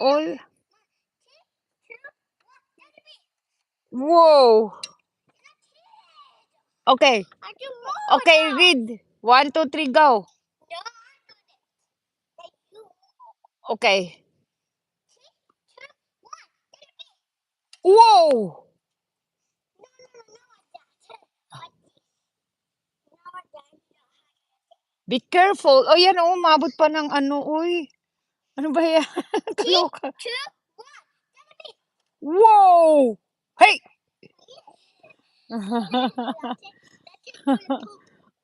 All. Whoa. Okay. Okay, read. 1, 2, 3, go. Okay. Whoa. Be careful. Oh, yan, oh, umabot pa ng ano, uy. Ano ba yan? Kaloka. Whoa! Hey!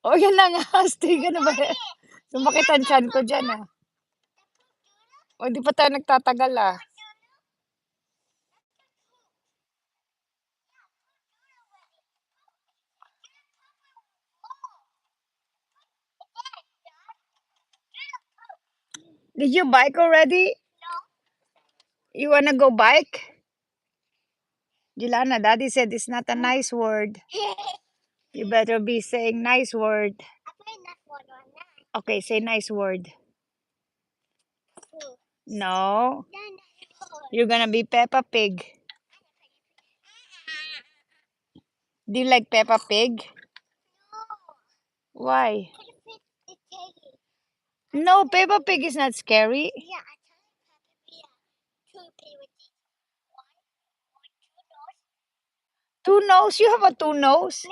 Oh, yan na nga. Astig, ano ba yan? Sumakit ang tiyan ko dyan, ah. O, di pa tayo nagtatagal, ah. Did you bike already? You wanna go bike? Jilana, Daddy said it's not a nice word. You better be saying nice word. Okay, say nice word. No. You're gonna be Peppa Pig. Do you like Peppa Pig? Why? No, Peppa Pig is not scary. Two nose? You have a two nose?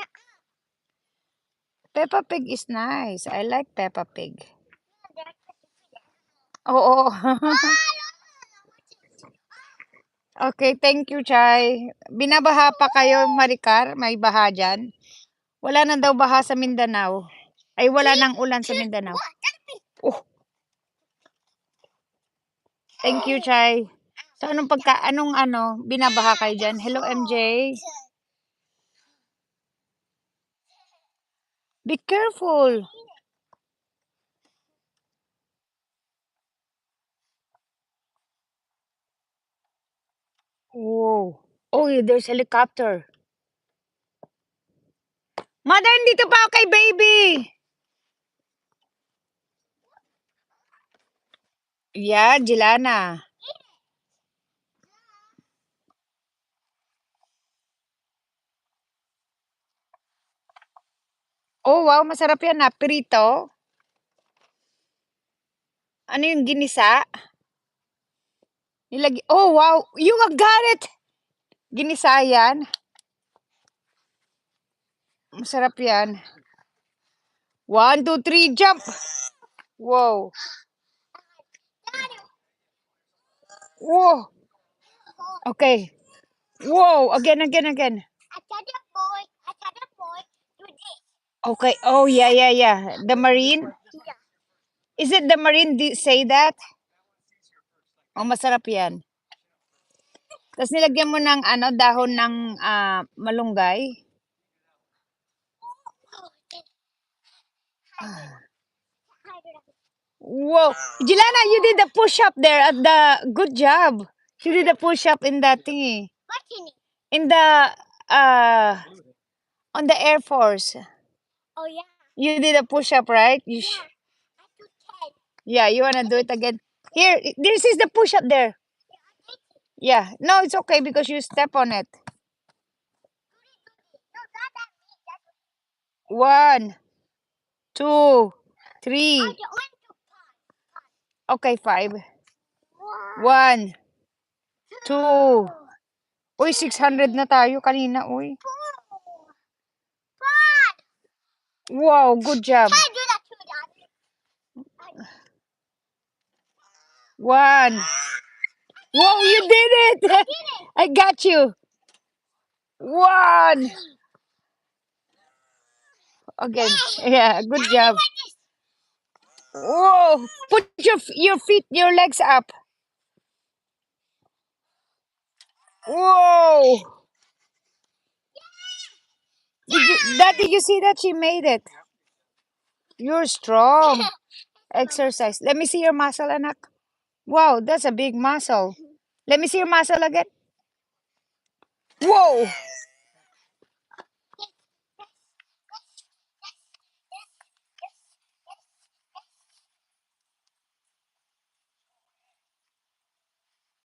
Peppa Pig is nice. I like Peppa Pig. Oo. Okay, thank you, Chay. Binabaha pa kayo, Maricar? May baha dyan? Wala na daw baha sa Mindanao. Ay, wala nang ulan sa Mindanao. Oh, thank you, Chay. So, anong binabaha kayo dyan? Hello, MJ. Be careful. Whoa. Oh, there's helicopter. Mother, dito pa ako kay baby. Yeah, Jilana. Oh, wow, masarap yan na. Prito. Ano yung ginisa? Oh, wow. You got it. Ginisa yan. Masarap yan. 1, 2, 3, jump. Whoa. Whoa. Okay. Whoa. Again. Okay. Oh, yeah. The Marine? Is it the Marine say that? Oh, masarap yan. Tapos nilagyan mo ng dahon ng malunggay. Whoa. Jilana, you did the push-up there at the... Good job. You did the push-up in that thingy. In the... on the Air Force. Oh, yeah. You did a push-up, right? Yeah, you wanna do it again? Here, this is the push-up there. Yeah. No, it's okay because you step on it. 1, 2, 3. Okay, 5. 1, 2. Uy, 600 na tayo kanina, uy. Wow, good job. 1. Whoa, you did it! I got you. 1. Again. Yeah, good job. Whoa! Put your feet, your legs up. Whoa! Did you see that? She made it. You're strong. Exercise. Let me see your muscle, anak. Wow, that's a big muscle. Let me see your muscle again. Whoa!